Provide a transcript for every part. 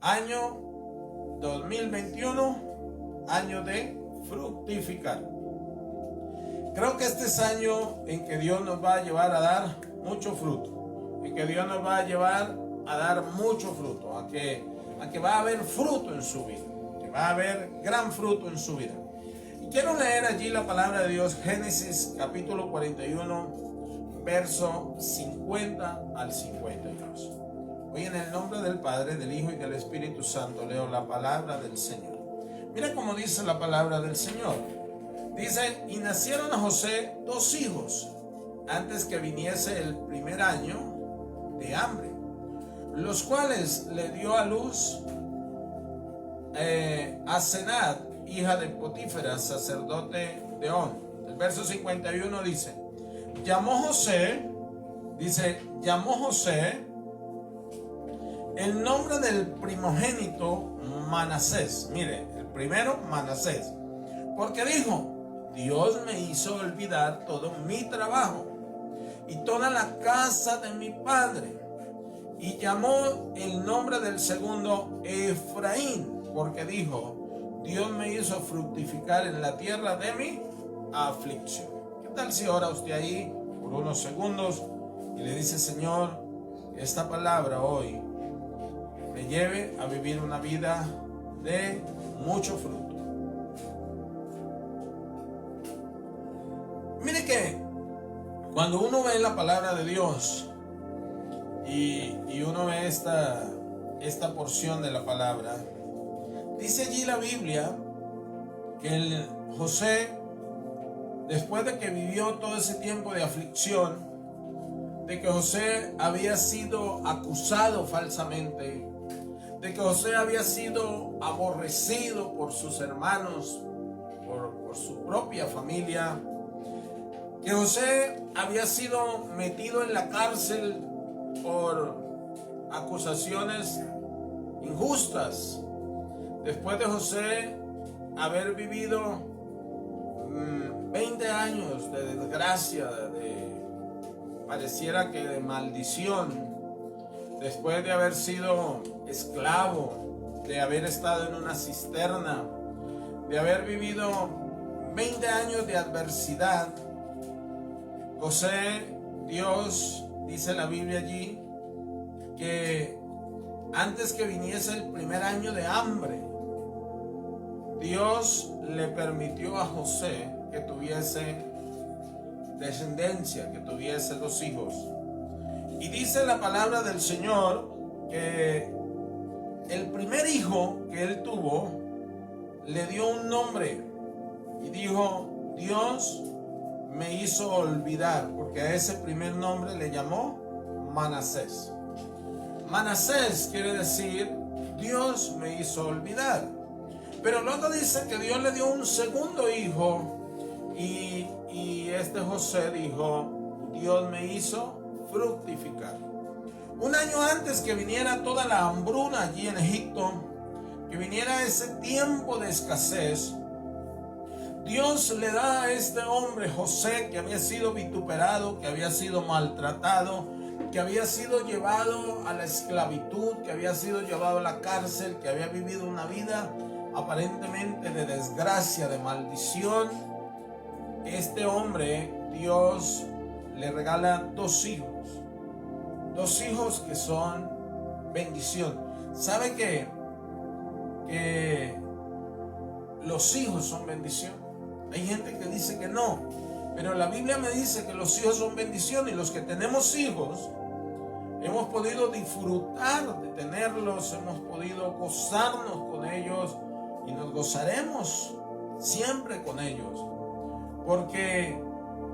Año 2021, año de fructificar. Creo que este es año en que Dios nos va a llevar a dar mucho fruto, en que Dios nos va a llevar a dar mucho fruto, a que va a haber fruto en su vida, que va a haber gran fruto en su vida. Y quiero leer allí la palabra de Dios, Génesis capítulo 41, verso 50 al 52. Hoy en el nombre del Padre, del Hijo y del Espíritu Santo leo la palabra del Señor. Mira cómo dice la palabra del Señor. Dice, y nacieron a José 2 hijos antes que viniese el primer año de hambre, los cuales le dio a luz a Senat, hija de Potífera, sacerdote de On. El verso 51 dice, llamó José el nombre del primogénito Manasés. Mire, el primero Manasés, porque dijo, Dios me hizo olvidar todo mi trabajo y toda la casa de mi padre. Y llamó el nombre del segundo Efraín, porque dijo, Dios me hizo fructificar en la tierra de mi aflicción. ¿Qué tal si ora usted ahí por unos segundos y le dice, Señor, esta palabra hoy me lleve a vivir una vida de mucho fruto? Mire que cuando uno ve la palabra de Dios y uno ve esta porción de la palabra, dice allí la Biblia que José, después de que vivió todo ese tiempo de aflicción, de que José había sido acusado falsamente, de que José había sido aborrecido por sus hermanos, por su propia familia, que José había sido metido en la cárcel por acusaciones injustas, después de José haber vivido 20 años de desgracia, pareciera que de maldición, después de haber sido esclavo, de haber estado en una cisterna, de haber vivido 20 años de adversidad, José, Dios, dice la Biblia allí, que antes que viniese el primer año de hambre, Dios le permitió a José que tuviese descendencia, que tuviese 2 hijos. Y dice la palabra del Señor que el primer hijo que él tuvo le dio un nombre y dijo, Dios me hizo olvidar, porque a ese primer nombre le llamó Manasés. Manasés quiere decir Dios me hizo olvidar. Pero luego dice que Dios le dio un segundo hijo y este José dijo, Dios me hizo fructificar. Un año antes que viniera toda la hambruna allí en Egipto, que viniera ese tiempo de escasez, Dios le da a este hombre José, que había sido vituperado, que había sido maltratado, que había sido llevado a la esclavitud, que había sido llevado a la cárcel, que había vivido una vida aparentemente de desgracia, de maldición. Este hombre, Dios le regala 2 hijos. 2 hijos que son bendición. ¿Sabe que los hijos son bendición? Hay gente que dice que no, pero la Biblia me dice que los hijos son bendición, y los que tenemos hijos hemos podido disfrutar de tenerlos, hemos podido gozarnos con ellos y nos gozaremos siempre con ellos, porque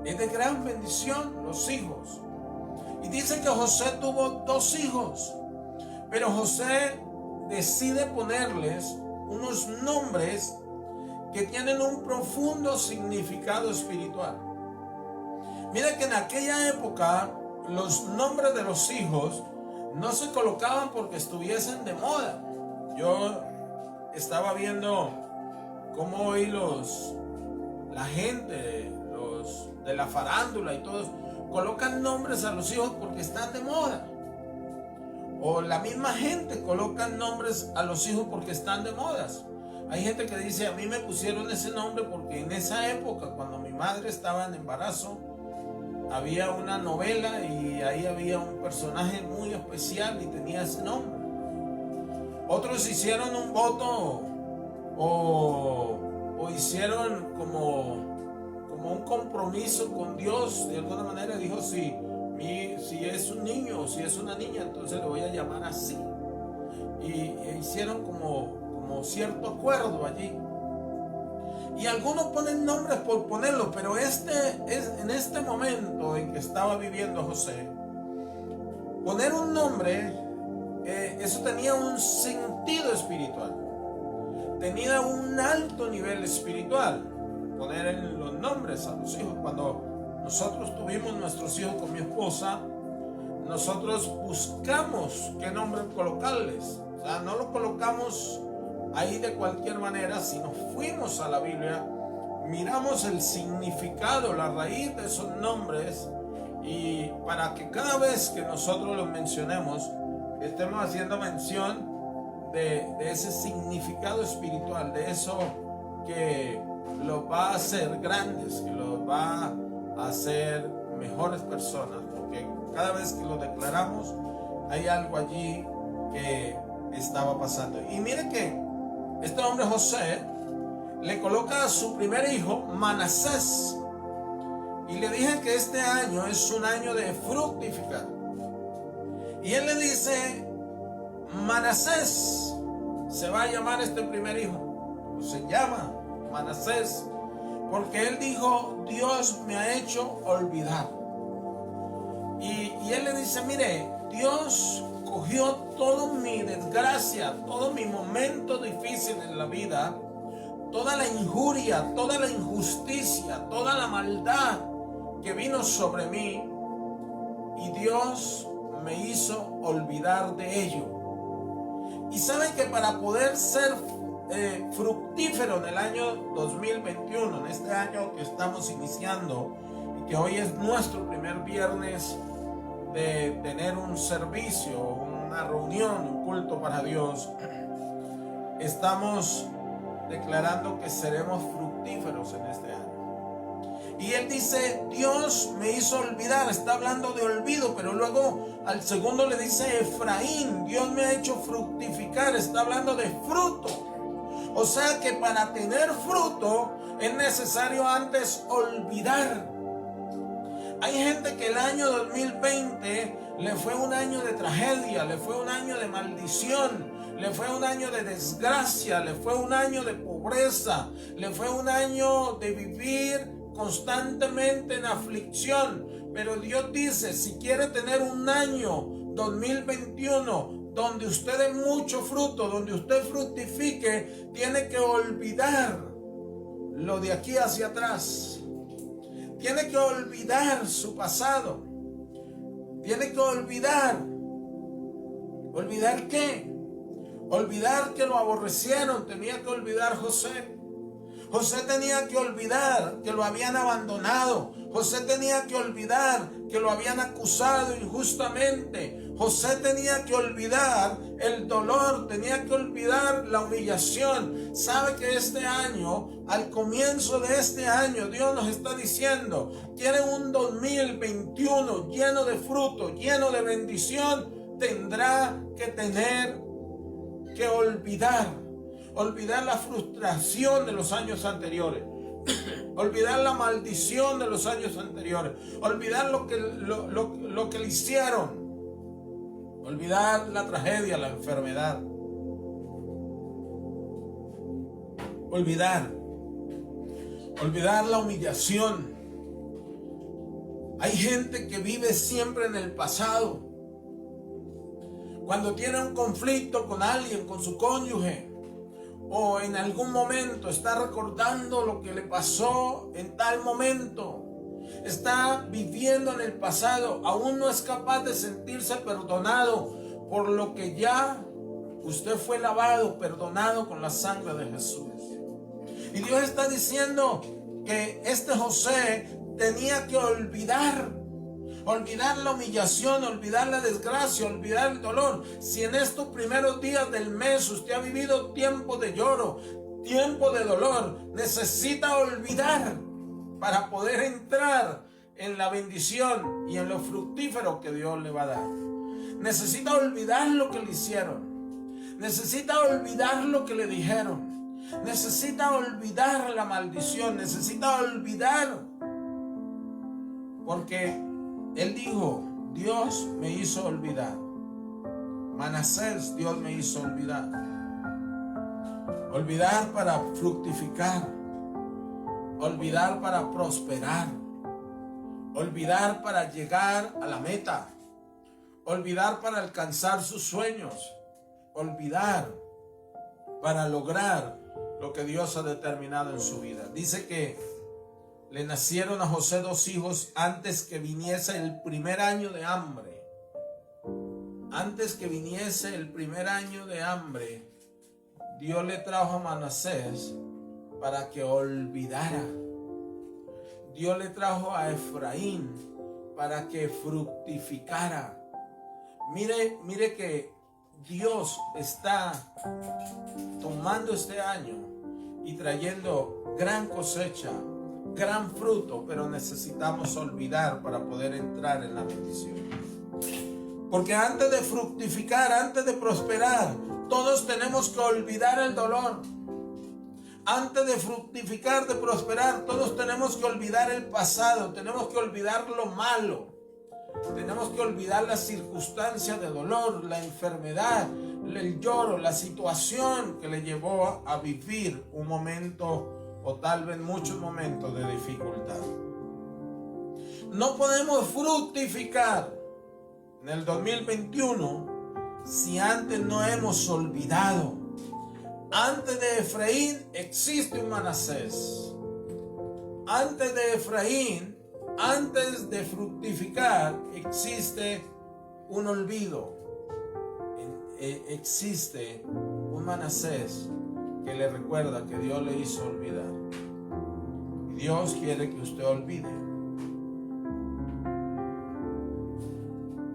es de gran bendición los hijos. Y dice que José tuvo 2 hijos, pero José decide ponerles unos nombres que tienen un profundo significado espiritual. Mira que en aquella época los nombres de los hijos no se colocaban porque estuviesen de moda. Yo estaba viendo cómo hoy la gente, los de la farándula y todos, colocan nombres a los hijos porque están de moda. O la misma gente coloca nombres a los hijos porque están de modas. Hay gente que dice, a mí me pusieron ese nombre porque en esa época, cuando mi madre estaba en embarazo, había una novela y ahí había un personaje muy especial y tenía ese nombre. Otros hicieron un voto o hicieron como un compromiso con Dios. De alguna manera dijo, si es un niño o si es una niña, entonces le voy a llamar así. Y hicieron como cierto acuerdo allí. Y algunos ponen nombres por ponerlos, pero en este momento en que estaba viviendo José, poner un nombre, eso tenía un sentido espiritual, tenía un alto nivel espiritual. Poner los nombres a los hijos. Cuando nosotros tuvimos nuestros hijos con mi esposa, nosotros buscamos qué nombre colocarles. O sea, no lo colocamos ahí de cualquier manera, sino fuimos a la Biblia, miramos el significado, la raíz de esos nombres, y para que cada vez que nosotros los mencionemos, estemos haciendo mención de ese significado espiritual, de eso que los va a hacer grandes, que los va a hacer mejores personas, porque cada vez que lo declaramos, hay algo allí que estaba pasando. Y mire que este hombre José le coloca a su primer hijo Manasés, y le dije que este año es un año de fructificar. Y él le dice, Manasés se va a llamar este primer hijo, o se llama Manasés, porque él dijo, Dios me ha hecho olvidar. Y él le dice, mire, Dios cogió toda mi desgracia, todo mi momento difícil en la vida, toda la injuria, toda la injusticia, toda la maldad que vino sobre mí, y Dios me hizo olvidar de ello. Y saben que para poder ser fructífero en el año 2021, en este año que estamos iniciando, y que hoy es nuestro primer viernes de tener un servicio, una reunión, un culto para Dios, estamos declarando que seremos fructíferos en este año. Y él dice, Dios me hizo olvidar, está hablando de olvido, pero luego al segundo le dice Efraín, Dios me ha hecho fructificar, está hablando de fruto. O sea que para tener fruto es necesario antes olvidar. Hay gente que el año 2020 le fue un año de tragedia, le fue un año de maldición, le fue un año de desgracia, le fue un año de pobreza, le fue un año de vivir constantemente en aflicción. Pero Dios dice, si quiere tener un año 2021 donde usted dé mucho fruto, donde usted fructifique, tiene que olvidar lo de aquí hacia atrás. Tiene que olvidar su pasado. Tiene que olvidar. ¿Olvidar qué? Olvidar que lo aborrecieron. Tenía que olvidar José. José tenía que olvidar que lo habían abandonado. José tenía que olvidar que lo habían acusado injustamente. José tenía que olvidar el dolor, tenía que olvidar la humillación. Sabe que este año, al comienzo de este año, Dios nos está diciendo, quiere un 2021 lleno de fruto, lleno de bendición, tendrá que tener que olvidar la frustración de los años anteriores. Olvidar la maldición de los años anteriores. Olvidar lo que le hicieron. Olvidar la tragedia, la enfermedad. Olvidar la humillación. Hay gente que vive siempre en el pasado. Cuando tiene un conflicto con alguien, con su cónyuge, o en algún momento está recordando lo que le pasó en tal momento, está viviendo en el pasado, aún no es capaz de sentirse perdonado por lo que ya usted fue lavado, perdonado con la sangre de Jesús. Y Dios está diciendo que este José tenía que olvidar. olvidar la humillación, olvidar la desgracia, olvidar el dolor. Si en estos primeros días del mes usted ha vivido tiempo de lloro, tiempo de dolor, necesita olvidar para poder entrar en la bendición y en lo fructífero que Dios le va a dar. Necesita olvidar lo que le hicieron. Necesita olvidar lo que le dijeron. Necesita olvidar la maldición. Necesita olvidar. Porque él dijo, Dios me hizo olvidar. Manasés, Dios me hizo olvidar. Olvidar para fructificar. Olvidar para prosperar. Olvidar para llegar a la meta. Olvidar para alcanzar sus sueños. Olvidar para lograr lo que Dios ha determinado en su vida. Dice que le nacieron a José 2 hijos antes que viniese el primer año de hambre. Antes que viniese el primer año de hambre, Dios le trajo a Manasés para que olvidara. Dios le trajo a Efraín para que fructificara. Mire que Dios está tomando este año y trayendo gran cosecha, gran fruto, pero necesitamos olvidar para poder entrar en la bendición. Porque antes de fructificar, antes de prosperar, todos tenemos que olvidar el dolor. Antes de fructificar, de prosperar, todos tenemos que olvidar el pasado, tenemos que olvidar lo malo. Tenemos que olvidar las circunstancias de dolor, la enfermedad, el lloro, la situación que le llevó a vivir un momento o tal vez muchos momentos de dificultad. No podemos fructificar en el 2021 si antes no hemos olvidado. Antes de Efraín existe un Manasés. Antes de Efraín, antes de fructificar, existe un olvido. Existe un Manasés que le recuerda que Dios le hizo olvidar. Y Dios quiere que usted olvide.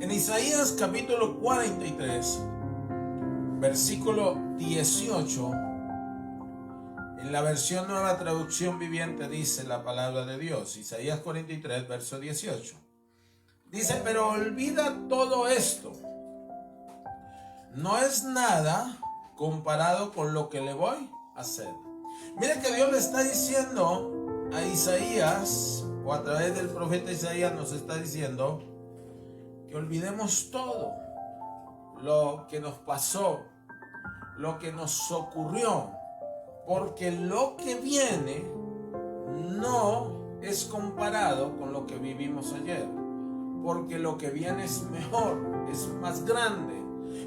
En Isaías capítulo 43, versículo 18, en la versión Nueva Traducción Viviente dice la palabra de Dios. Isaías 43, verso 18. Dice, pero olvida todo esto. No es nada comparado con lo que le voy a hacer. Mira que Dios le está diciendo a Isaías, o a través del profeta Isaías nos está diciendo, que olvidemos todo lo que nos pasó, lo que nos ocurrió. Porque lo que viene no es comparado con lo que vivimos ayer. Porque lo que viene es mejor, es más grande.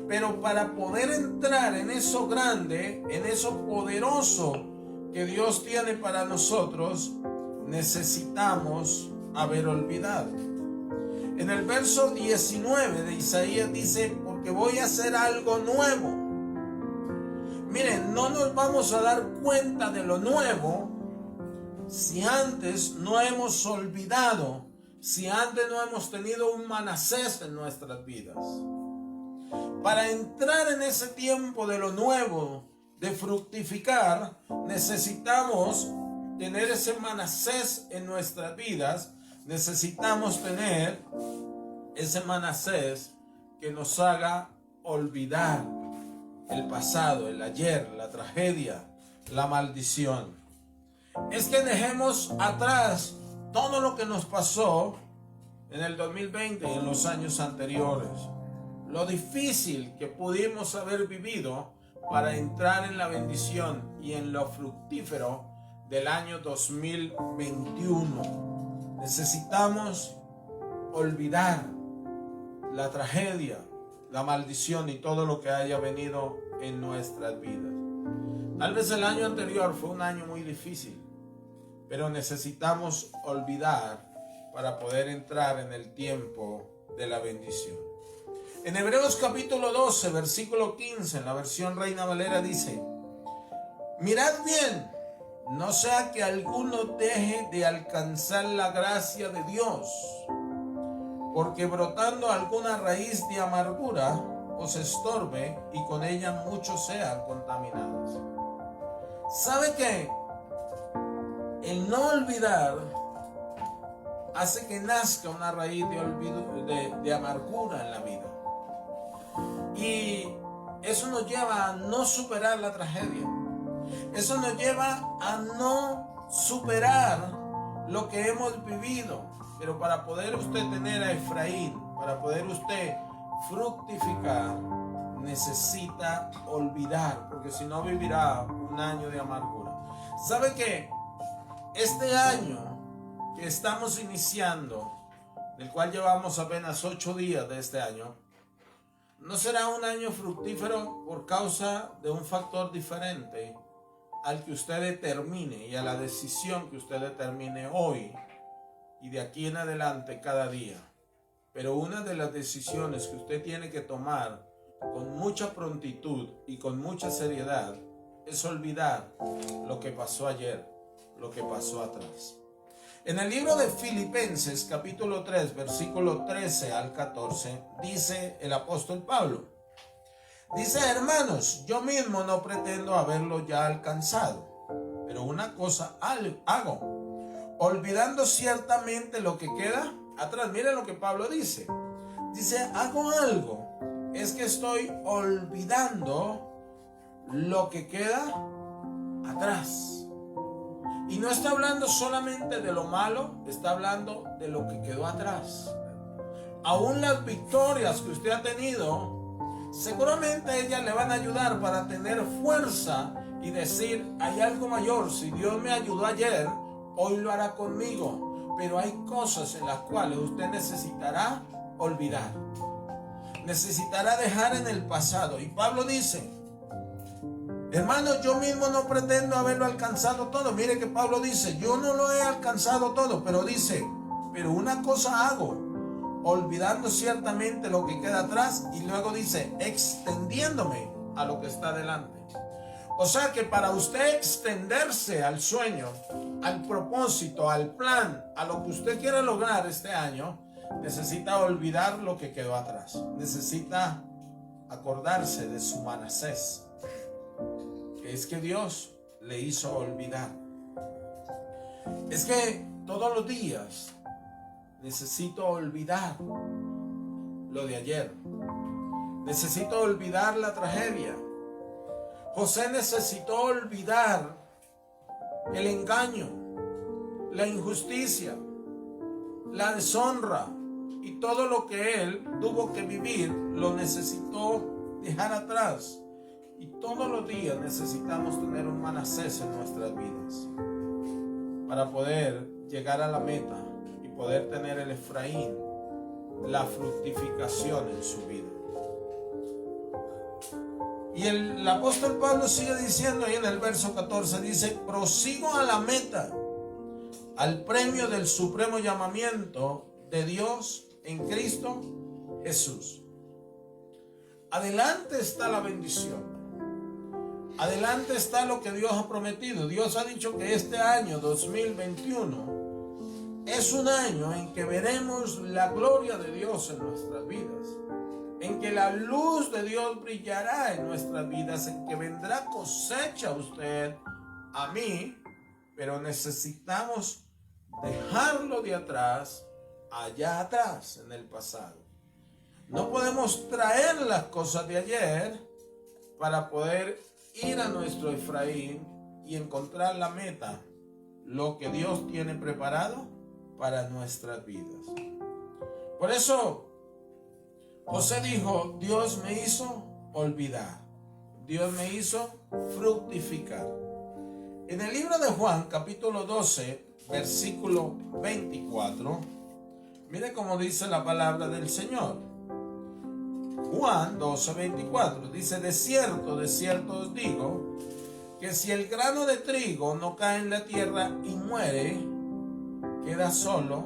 Pero para poder entrar en eso grande, en eso poderoso que Dios tiene para nosotros, necesitamos haber olvidado. En el verso 19 de Isaías dice, porque voy a hacer algo nuevo. Miren, no nos vamos a dar cuenta de lo nuevo si antes no hemos olvidado, si antes no hemos tenido un Manasés en nuestras vidas. Para entrar en ese tiempo de lo nuevo, de fructificar, necesitamos tener ese Manasés en nuestras vidas. Necesitamos tener ese Manasés que nos haga olvidar el pasado, el ayer, la tragedia, la maldición. Es que dejemos atrás todo lo que nos pasó en el 2020 y en los años anteriores. Lo difícil que pudimos haber vivido para entrar en la bendición y en lo fructífero del año 2021. Necesitamos olvidar la tragedia, la maldición y todo lo que haya venido en nuestras vidas. Tal vez el año anterior fue un año muy difícil, pero necesitamos olvidar para poder entrar en el tiempo de la bendición. En Hebreos capítulo 12, versículo 15, en la versión Reina Valera dice, mirad bien, no sea que alguno deje de alcanzar la gracia de Dios, porque brotando alguna raíz de amargura os estorbe y con ella muchos sean contaminados. ¿Sabe qué? El no olvidar hace que nazca una raíz de olvido, de amargura en la vida. Y eso nos lleva a no superar la tragedia. Eso nos lleva a no superar lo que hemos vivido. Pero para poder usted tener a Efraín, para poder usted fructificar, necesita olvidar, porque si no vivirá un año de amargura. ¿Sabe qué? Este año que estamos iniciando, del cual llevamos apenas 8 días de este año, no será un año fructífero por causa de un factor diferente al que usted determine y a la decisión que usted determine hoy y de aquí en adelante cada día. Pero una de las decisiones que usted tiene que tomar con mucha prontitud y con mucha seriedad es olvidar lo que pasó ayer, lo que pasó atrás. En el libro de Filipenses capítulo 3 versículo 13 al 14 dice el apóstol Pablo, dice: hermanos, yo mismo no pretendo haberlo ya alcanzado, pero una cosa hago, olvidando ciertamente lo que queda atrás. Miren lo que Pablo dice. Dice, hago algo, es que estoy olvidando lo que queda atrás. Y no está hablando solamente de lo malo, está hablando de lo que quedó atrás. Aún las victorias que usted ha tenido, seguramente ellas le van a ayudar para tener fuerza y decir, hay algo mayor. Si Dios me ayudó ayer, hoy lo hará conmigo. Pero hay cosas en las cuales usted necesitará olvidar. Necesitará dejar en el pasado. Y Pablo dice, hermanos, yo mismo no pretendo haberlo alcanzado todo. Mire que Pablo dice, yo no lo he alcanzado todo, pero dice, pero una cosa hago, olvidando ciertamente lo que queda atrás, y luego dice, extendiéndome a lo que está delante. O sea que para usted extenderse al sueño, al propósito, al plan, a lo que usted quiere lograr este año, necesita olvidar lo que quedó atrás. Necesita acordarse de su Manasés, que es que Dios le hizo olvidar. Es que todos los días necesito olvidar lo de ayer. Necesito olvidar la tragedia. José necesitó olvidar el engaño, la injusticia, la deshonra y todo lo que él tuvo que vivir, lo necesitó dejar atrás. Y todos los días necesitamos tener un Manasés en nuestras vidas para poder llegar a la meta y poder tener el Efraín, la fructificación en su vida. Y el apóstol Pablo sigue diciendo ahí en el verso 14, dice, prosigo a la meta, al premio del supremo llamamiento de Dios en Cristo Jesús. Adelante está la bendición. Adelante está lo que Dios ha prometido. Dios ha dicho que este año 2021 es un año en que veremos la gloria de Dios en nuestras vidas, en que la luz de Dios brillará en nuestras vidas, en que vendrá cosecha a usted, a mí, pero necesitamos dejarlo de atrás, allá atrás, en el pasado. No podemos traer las cosas de ayer para poder ir a nuestro Efraín y encontrar la meta, lo que Dios tiene preparado para nuestras vidas. Por eso José dijo, Dios me hizo olvidar, Dios me hizo fructificar. En el libro de Juan, capítulo 12, versículo 24, mire cómo dice la palabra del Señor. Juan 12:24 dice, de cierto os digo, que si el grano de trigo no cae en la tierra y muere, queda solo,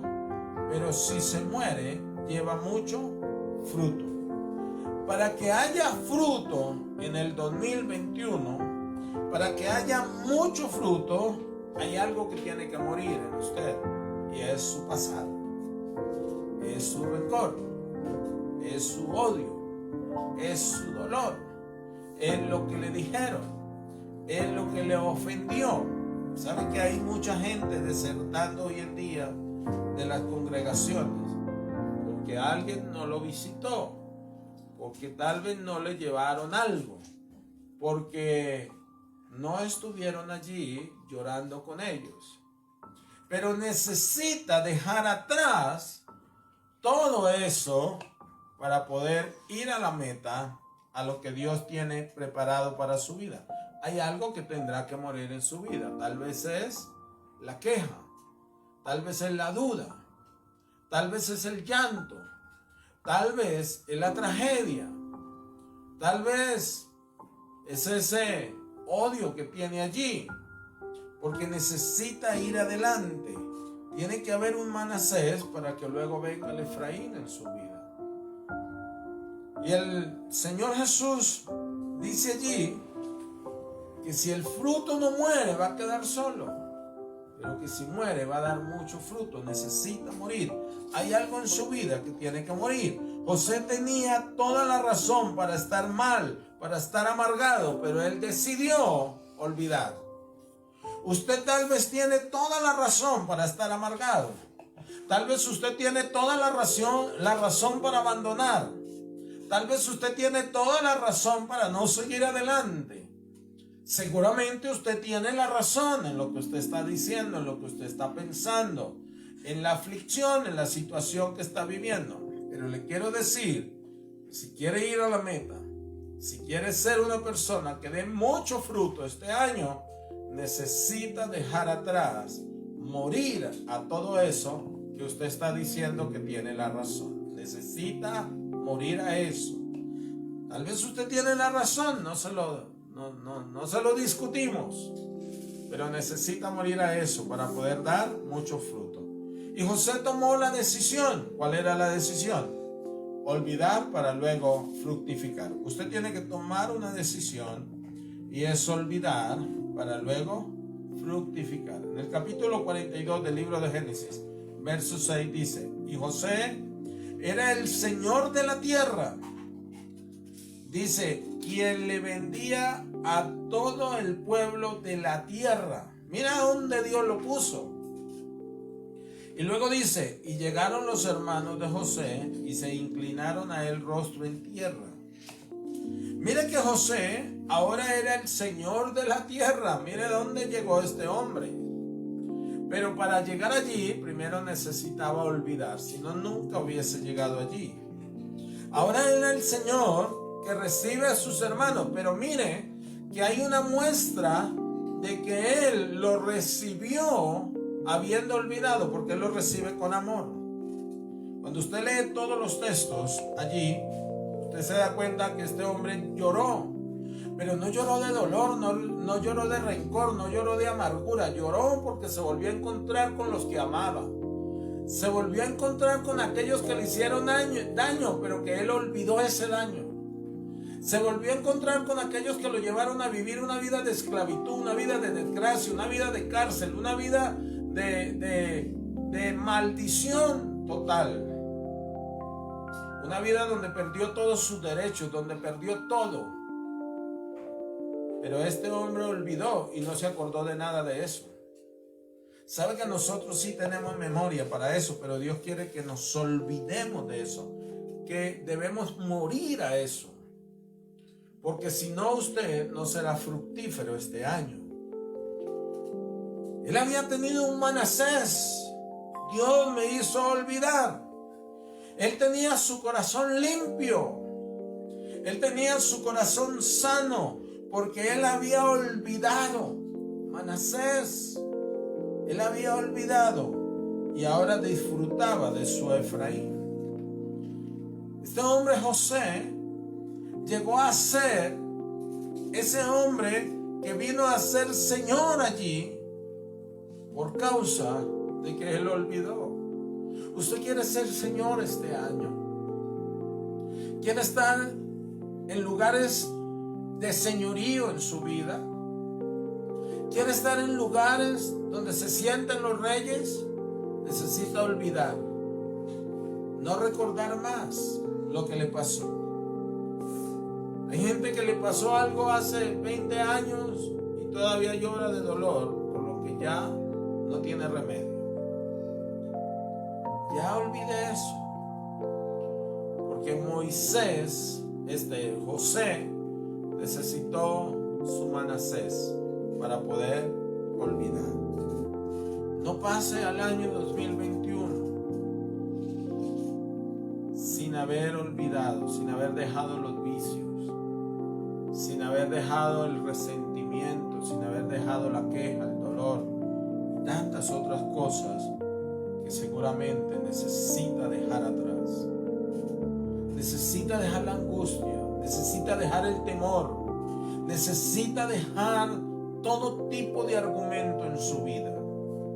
pero si se muere, lleva mucho fruto. Para que haya fruto en el 2021, para que haya mucho fruto, hay algo que tiene que morir en usted, y es su pasado. es su rencor, es su odio, es su dolor, es lo que le dijeron, es lo que le ofendió. ¿Sabe que hay mucha gente desertando hoy en día de las congregaciones? Porque alguien no lo visitó, porque tal vez no le llevaron algo, porque no estuvieron allí llorando con ellos. Pero necesita dejar atrás todo eso para poder ir a la meta, a lo que Dios tiene preparado para su vida. Hay algo que tendrá que morir en su vida. Tal vez es la queja, tal vez es la duda, tal vez es el llanto, tal vez es la tragedia, tal vez es ese odio que tiene allí, porque necesita ir adelante. Tiene que haber un Manasés para que luego venga el Efraín en su vida. Y el Señor Jesús dice allí que si el fruto no muere va a quedar solo, pero que si muere va a dar mucho fruto. Necesita morir. Hay algo en su vida que tiene que morir. José tenía toda la razón para estar mal, para estar amargado, pero él decidió olvidar. Usted tal vez tiene toda la razón para estar amargado. Tal vez usted tiene toda la razón para abandonar. Tal vez usted tiene toda la razón para no seguir adelante. Seguramente usted tiene la razón en lo que usted está diciendo, en lo que usted está pensando, en la aflicción, en la situación que está viviendo. Pero le quiero decir que si quiere ir a la meta, si quiere ser una persona que dé mucho fruto este año, necesita dejar atrás, morir a todo eso que usted está diciendo que tiene la razón. Necesita morir a eso. Tal vez usted tiene la razón, no se lo discutimos, pero necesita morir a eso para poder dar mucho fruto. Y José tomó la decisión. ¿Cuál era la decisión? Olvidar para luego fructificar. Usted tiene que tomar una decisión y es olvidar para luego fructificar. En el capítulo 42 del libro de Génesis, verso 6 dice: y José era el Señor de la tierra. Dice, quien le vendía a todo el pueblo de la tierra. Mira dónde Dios lo puso. Y luego dice, y llegaron los hermanos de José y se inclinaron a él rostro en tierra. Mire que José ahora era el Señor de la tierra. Mire dónde llegó este hombre. Pero para llegar allí, primero necesitaba olvidar, si no, nunca hubiese llegado allí. Ahora era el Señor que recibe a sus hermanos, pero mire que hay una muestra de que Él lo recibió habiendo olvidado, porque Él lo recibe con amor. Cuando usted lee todos los textos allí, usted se da cuenta que este hombre lloró. Pero no lloró de dolor, no lloró de rencor, no lloró de amargura. Lloró porque se volvió a encontrar con los que amaba. Se volvió a encontrar con aquellos que le hicieron daño, pero que él olvidó ese daño. Se volvió a encontrar con aquellos que lo llevaron a vivir una vida de esclavitud, una vida de desgracia, una vida de cárcel, una vida de maldición total. Una vida donde perdió todos sus derechos, donde perdió todo. Pero este hombre olvidó y no se acordó de nada de eso. Sabe que nosotros sí tenemos memoria para eso, pero Dios quiere que nos olvidemos de eso, que debemos morir a eso, porque si no, usted no será fructífero este año. Él había tenido un Manasés. Dios me hizo olvidar. Él tenía su corazón limpio. Él tenía su corazón sano, porque él había olvidado. Manasés, él había olvidado y ahora disfrutaba de su Efraín. Este hombre José llegó a ser ese hombre que vino a ser Señor allí por causa de que él olvidó. Usted quiere ser Señor este año. Quiere estar en lugares de señorío en su vida. Quiere estar en lugares donde se sientan los reyes. Necesita olvidar. no recordar más lo que le pasó. Hay gente que le pasó algo hace 20 años y todavía llora de dolor por lo que ya no tiene remedio. Ya olvide eso. Porque José necesitó su Manasés para poder olvidar. No pase al año 2021 sin haber olvidado, sin haber dejado los vicios, sin haber dejado el resentimiento, sin haber dejado la queja, el dolor y tantas otras cosas que seguramente necesita dejar atrás. Necesita dejar la angustia, necesita dejar el temor, necesita dejar todo tipo de argumento en su vida.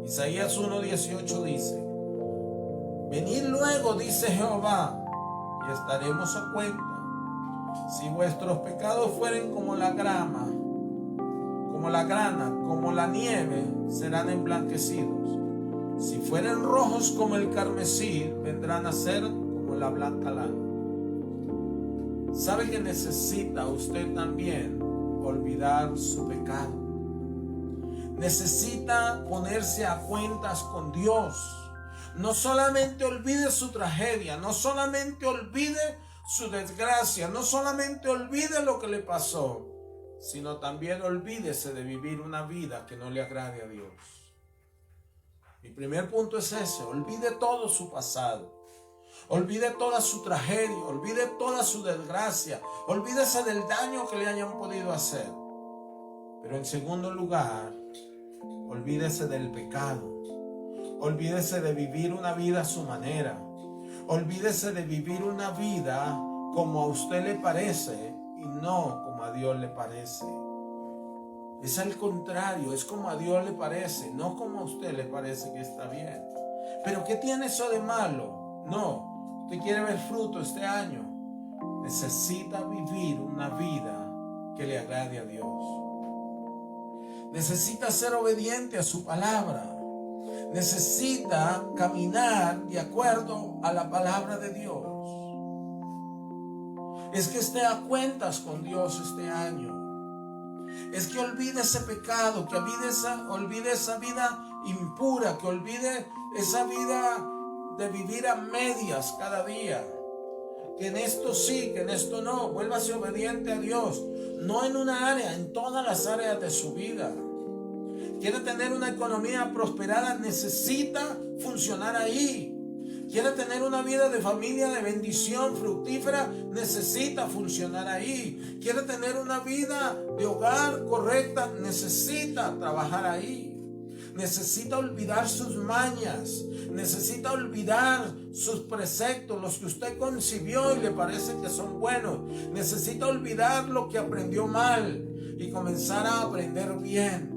Isaías 1:18 dice: venid luego, dice Jehová, y estaremos a cuenta. Si vuestros pecados fueren como la grana, como la nieve, serán emblanquecidos. Si fueren rojos como el carmesí, vendrán a ser como la blanca lana. ¿Sabe que necesita usted también olvidar su pecado? Necesita ponerse a cuentas con Dios. No solamente olvide su tragedia, no solamente olvide su desgracia, no solamente olvide lo que le pasó, sino también olvídese de vivir una vida que no le agrade a Dios. Mi primer punto es ese: olvide todo su pasado, olvide toda su tragedia, olvide toda su desgracia, olvídese del daño que le hayan podido hacer. Pero en segundo lugar, olvídese del pecado, olvídese de vivir una vida a su manera, olvídese de vivir una vida como a usted le parece y no como a Dios le parece. Es al contrario, es como a Dios le parece, no como a usted le parece que está bien. ¿Pero qué tiene eso de malo? No, usted quiere ver fruto este año. Necesita vivir una vida que le agrade a Dios. Necesita ser obediente a su palabra. Necesita caminar de acuerdo a la palabra de Dios. Es que esté a cuentas con Dios este año. Es que olvide ese pecado, que olvide esa vida impura, que olvide esa vida de vivir a medias cada día. Que en esto sí, que en esto no. Vuélvase obediente a Dios. No en una área, en todas las áreas de su vida. Quiere tener una economía prosperada, necesita funcionar ahí. Quiere tener una vida de familia, de bendición fructífera, necesita funcionar ahí. Quiere tener una vida de hogar correcta, necesita trabajar ahí. Necesita olvidar sus mañas, necesita olvidar sus preceptos, los que usted concibió y le parece que son buenos. Necesita olvidar lo que aprendió mal y comenzar a aprender bien.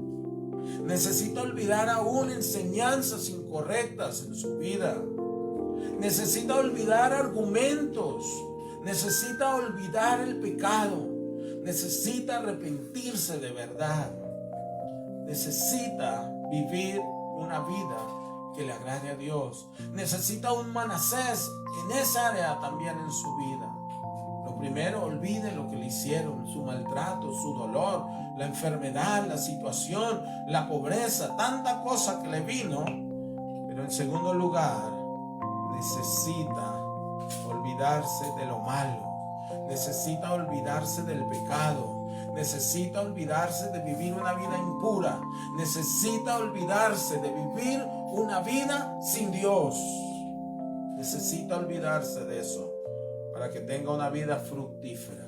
Necesita olvidar aún enseñanzas incorrectas en su vida. Necesita olvidar argumentos. Necesita olvidar el pecado. Necesita arrepentirse de verdad. Necesita vivir una vida que le agrade a Dios. Necesita un Manasés en esa área también en su vida. Lo primero, olvide lo que le hicieron, su maltrato, su dolor, la enfermedad, la situación, la pobreza, tanta cosa que le vino. Pero en segundo lugar, necesita olvidarse de lo malo, necesita olvidarse del pecado, necesita olvidarse de vivir una vida impura, necesita olvidarse de vivir una vida sin Dios. Necesita olvidarse de eso para que tenga una vida fructífera.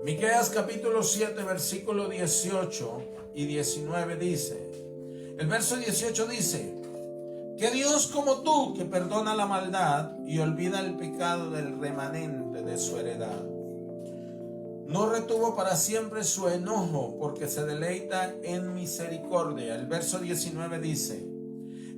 Miqueas capítulo 7 versículo 18 y 19 dice, el verso 18 dice: que Dios como tú, que perdona la maldad y olvida el pecado del remanente de su heredad. No retuvo para siempre su enojo, porque se deleita en misericordia. El verso 19 dice: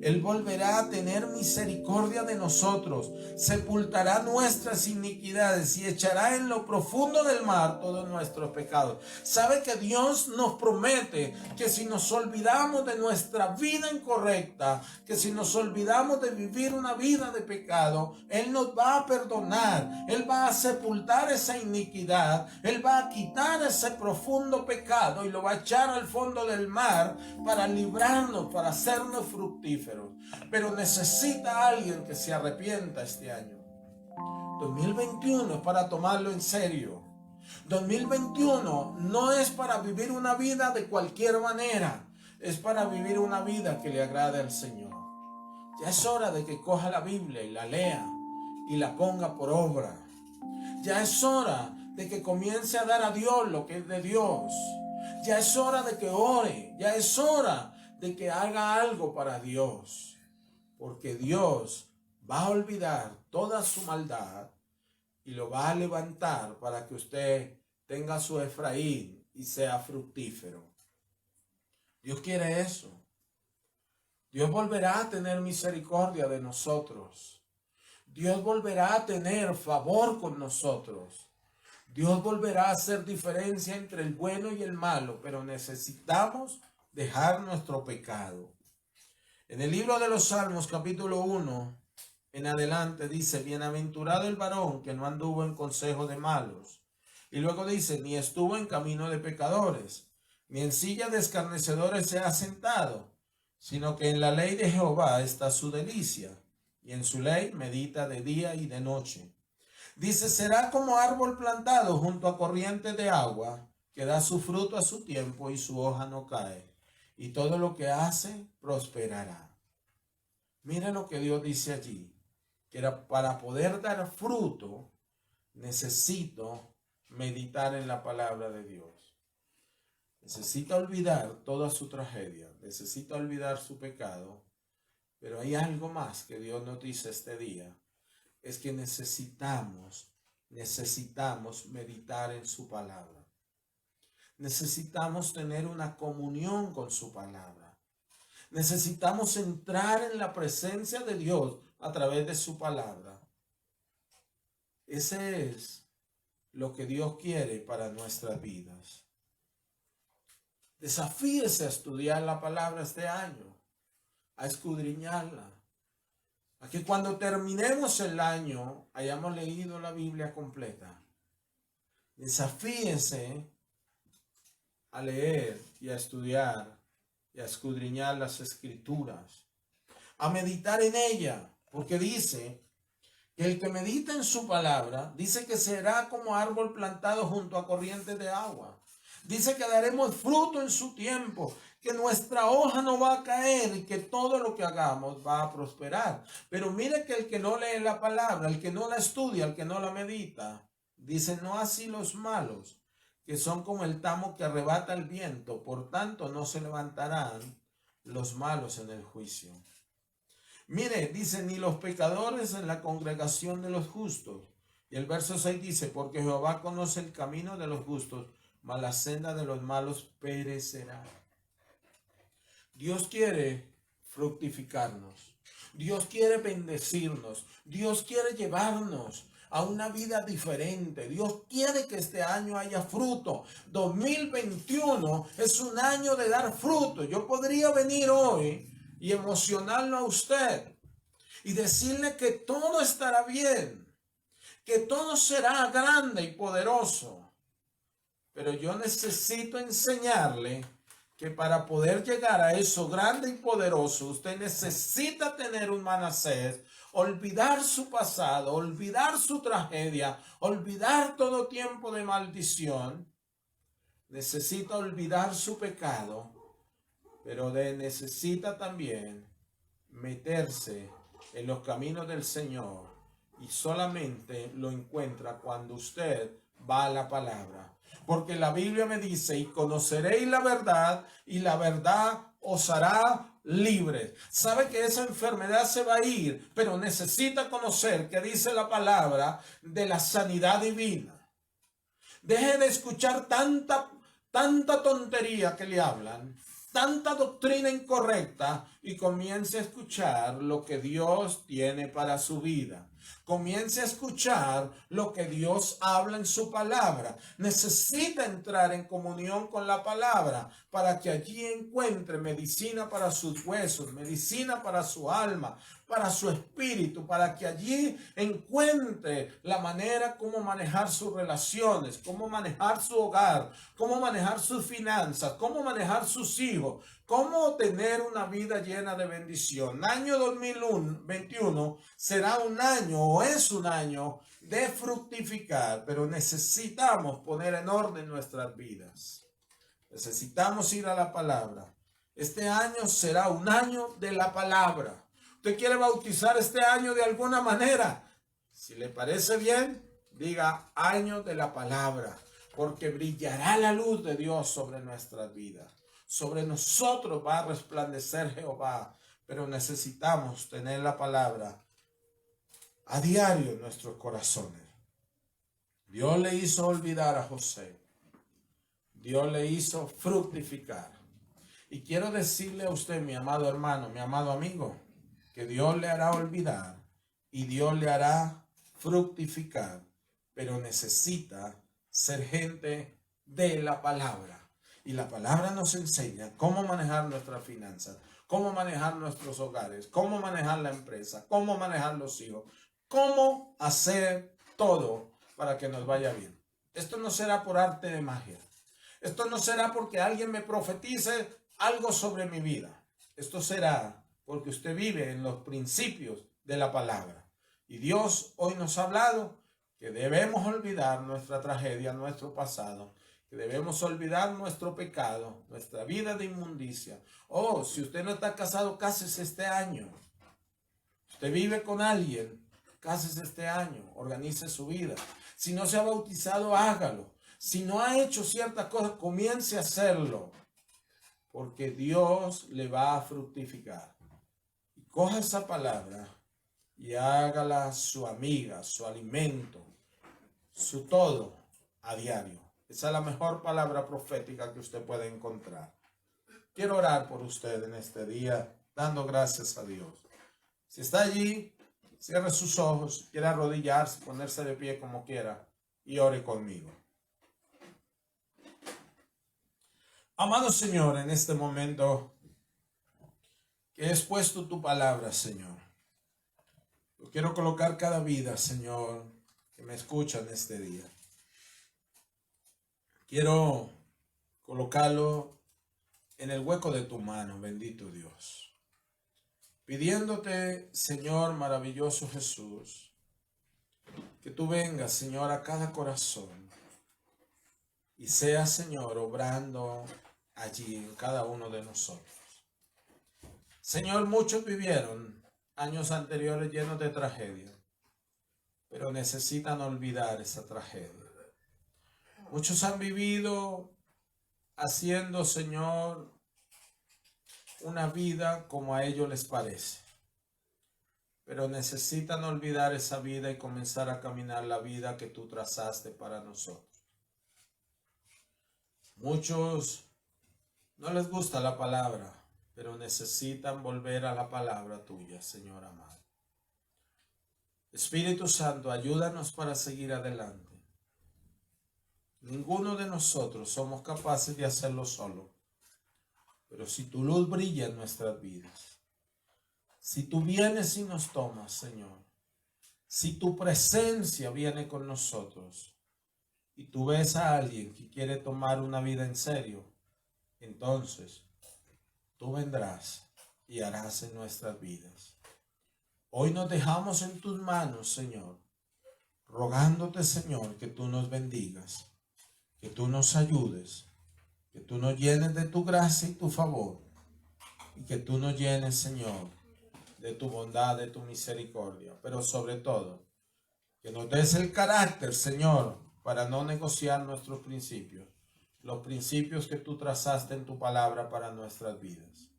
Él volverá a tener misericordia de nosotros, sepultará nuestras iniquidades y echará en lo profundo del mar todos nuestros pecados. ¿Sabe que Dios nos promete que si nos olvidamos de nuestra vida incorrecta, que si nos olvidamos de vivir una vida de pecado, Él nos va a perdonar, Él va a sepultar esa iniquidad, Él va a quitar ese profundo pecado y lo va a echar al fondo del mar para librarnos, para hacernos fructíferos? Pero necesita alguien que se arrepienta este año. 2021 es para tomarlo en serio. 2021 no es para vivir una vida de cualquier manera, es para vivir una vida que le agrade al Señor. Ya es hora de que coja la Biblia y la lea y la ponga por obra. Ya es hora de que comience a dar a Dios lo que es de Dios. Ya es hora de que ore. Ya es hora de que haga algo para Dios. Porque Dios va a olvidar toda su maldad y lo va a levantar para que usted tenga su Efraín y sea fructífero. Dios quiere eso. Dios volverá a tener misericordia de nosotros. Dios volverá a tener favor con nosotros. Dios volverá a hacer diferencia entre el bueno y el malo, pero necesitamos dejar nuestro pecado. En el libro de los Salmos, capítulo 1, en adelante dice: bienaventurado el varón que no anduvo en consejo de malos. Y luego dice: ni estuvo en camino de pecadores, ni en silla de escarnecedores se ha sentado, sino que en la ley de Jehová está su delicia, y en su ley medita de día y de noche. Dice: será como árbol plantado junto a corrientes de agua, que da su fruto a su tiempo y su hoja no cae, y todo lo que hace prosperará. Mira lo que Dios dice allí, que para poder dar fruto necesito meditar en la palabra de Dios. Necesita olvidar toda su tragedia, necesita olvidar su pecado, pero hay algo más que Dios nos dice este día, es que necesitamos meditar en su palabra. Necesitamos tener una comunión con su palabra. Necesitamos entrar en la presencia de Dios a través de su palabra. Ese es lo que Dios quiere para nuestras vidas. Desafíese a estudiar la palabra este año, a escudriñarla, a que cuando terminemos el año hayamos leído la Biblia completa. Desafíese a leer y a estudiar y a escudriñar las Escrituras, a meditar en ella, porque dice que el que medita en su palabra, dice que será como árbol plantado junto a corrientes de agua. Dice que daremos fruto en su tiempo, que nuestra hoja no va a caer y que todo lo que hagamos va a prosperar. Pero mire que el que no lee la palabra, el que no la estudia, el que no la medita, dice: no así los malos, que son como el tamo que arrebata el viento, por tanto no se levantarán los malos en el juicio. Mire, dice: ni los pecadores en la congregación de los justos. Y el verso 6 dice: porque Jehová conoce el camino de los justos, mas la senda de los malos perecerá. Dios quiere fructificarnos. Dios quiere bendecirnos. Dios quiere llevarnos a una vida diferente. Dios quiere que este año haya fruto. 2021 es un año de dar fruto. Yo podría venir hoy y emocionarlo a usted y decirle que todo estará bien, que todo será grande y poderoso. Pero yo necesito enseñarle que para poder llegar a eso grande y poderoso, usted necesita tener un Manasés, olvidar su pasado, olvidar su tragedia, olvidar todo tiempo de maldición. Necesita olvidar su pecado, pero necesita también meterse en los caminos del Señor, y solamente lo encuentra cuando usted va a la palabra. Porque la Biblia me dice: y conoceréis la verdad, y la verdad os hará libres. Sabe que esa enfermedad se va a ir, pero necesita conocer que dice la palabra de la sanidad divina. Deje de escuchar tanta tontería que le hablan. tanta doctrina incorrecta y comience a escuchar lo que Dios tiene para su vida. Comience a escuchar lo que Dios habla en su palabra. Necesita entrar en comunión con la palabra para que allí encuentre medicina para sus huesos, medicina para su alma, para su espíritu, para que allí encuentre la manera cómo manejar sus relaciones, cómo manejar su hogar, cómo manejar sus finanzas, cómo manejar sus hijos, cómo tener una vida llena de bendición. Año 2021 será un año o es un año de fructificar, pero necesitamos poner en orden nuestras vidas. Necesitamos ir a la palabra. Este año será un año de la palabra. ¿Usted quiere bautizar este año de alguna manera? Si le parece bien, diga año de la palabra, porque brillará la luz de Dios sobre nuestras vidas. Sobre nosotros va a resplandecer Jehová, pero necesitamos tener la palabra a diario en nuestros corazones. Dios le hizo olvidar a José. Dios le hizo fructificar. Y quiero decirle a usted, mi amado hermano, mi amado amigo, que Dios le hará olvidar y Dios le hará fructificar, pero necesita ser gente de la palabra. Y la palabra nos enseña cómo manejar nuestras finanzas, cómo manejar nuestros hogares, cómo manejar la empresa, cómo manejar los hijos, cómo hacer todo para que nos vaya bien. Esto no será por arte de magia. Esto no será porque alguien me profetice algo sobre mi vida. Esto será porque usted vive en los principios de la palabra. Y Dios hoy nos ha hablado que debemos olvidar nuestra tragedia, nuestro pasado, que debemos olvidar nuestro pecado, nuestra vida de inmundicia. Oh, si usted no está casado, cásese este año. Usted vive con alguien, cásese este año, organice su vida. Si no se ha bautizado, hágalo. Si no ha hecho ciertas cosas, comience a hacerlo, porque Dios le va a fructificar. Y coja esa palabra y hágala su amiga, su alimento, su todo a diario. Esa es la mejor palabra profética que usted puede encontrar. Quiero orar por usted en este día, dando gracias a Dios. Si está allí, cierre sus ojos, quiere arrodillarse, ponerse de pie como quiera y ore conmigo. Amado Señor, en este momento que he expuesto tu palabra, Señor, yo quiero colocar cada vida, Señor, que me escucha en este día. Quiero colocarlo en el hueco de tu mano, bendito Dios. Pidiéndote, Señor maravilloso Jesús, que tú vengas, Señor, a cada corazón y seas, Señor, obrando allí en cada uno de nosotros. Señor, muchos vivieron años anteriores llenos de tragedia, pero necesitan olvidar esa tragedia. Muchos han vivido haciendo, Señor, una vida como a ellos les parece, pero necesitan olvidar esa vida y comenzar a caminar la vida que tú trazaste para nosotros. Muchos no les gusta la palabra, pero necesitan volver a la palabra tuya, Señor amado. Espíritu Santo, ayúdanos para seguir adelante. Ninguno de nosotros somos capaces de hacerlo solo, pero si tu luz brilla en nuestras vidas, si tú vienes y nos tomas, Señor, si tu presencia viene con nosotros y tú ves a alguien que quiere tomar una vida en serio, entonces tú vendrás y harás en nuestras vidas. Hoy nos dejamos en tus manos, Señor, rogándote, Señor, que tú nos bendigas, que tú nos ayudes, que tú nos llenes de tu gracia y tu favor, y que tú nos llenes, Señor, de tu bondad, de tu misericordia, pero sobre todo, que nos des el carácter, Señor, para no negociar nuestros principios, los principios que tú trazaste en tu palabra para nuestras vidas.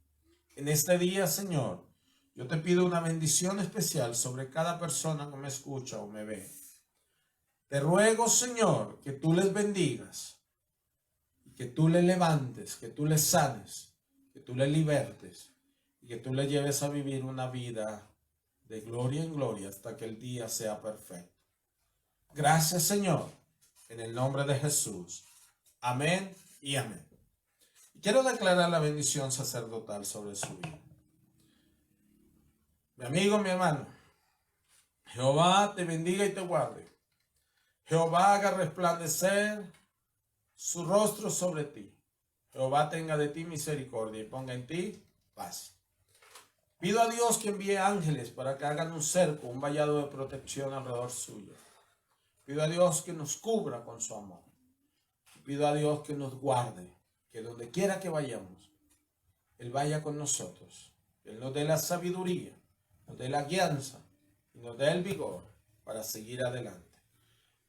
En este día, Señor, yo te pido una bendición especial sobre cada persona que me escucha o me ve. Te ruego, Señor, que tú les bendigas, que tú les levantes, que tú les sanes, que tú le libertes y que tú le lleves a vivir una vida de gloria en gloria hasta que el día sea perfecto. Gracias, Señor, en el nombre de Jesús. Amén y amén. Quiero declarar la bendición sacerdotal sobre su vida. Mi amigo, mi hermano, Jehová te bendiga y te guarde. Jehová haga resplandecer su rostro sobre ti. Jehová tenga de ti misericordia y ponga en ti paz. Pido a Dios que envíe ángeles para que hagan un cerco, un vallado de protección alrededor suyo. Pido a Dios que nos cubra con su amor. Pido a Dios que nos guarde, que donde quiera que vayamos, Él vaya con nosotros. Él nos dé la sabiduría, nos dé la guianza y nos dé el vigor para seguir adelante.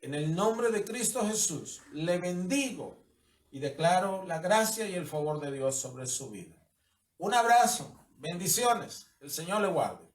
En el nombre de Cristo Jesús, le bendigo y declaro la gracia y el favor de Dios sobre su vida. Un abrazo, bendiciones, el Señor le guarde.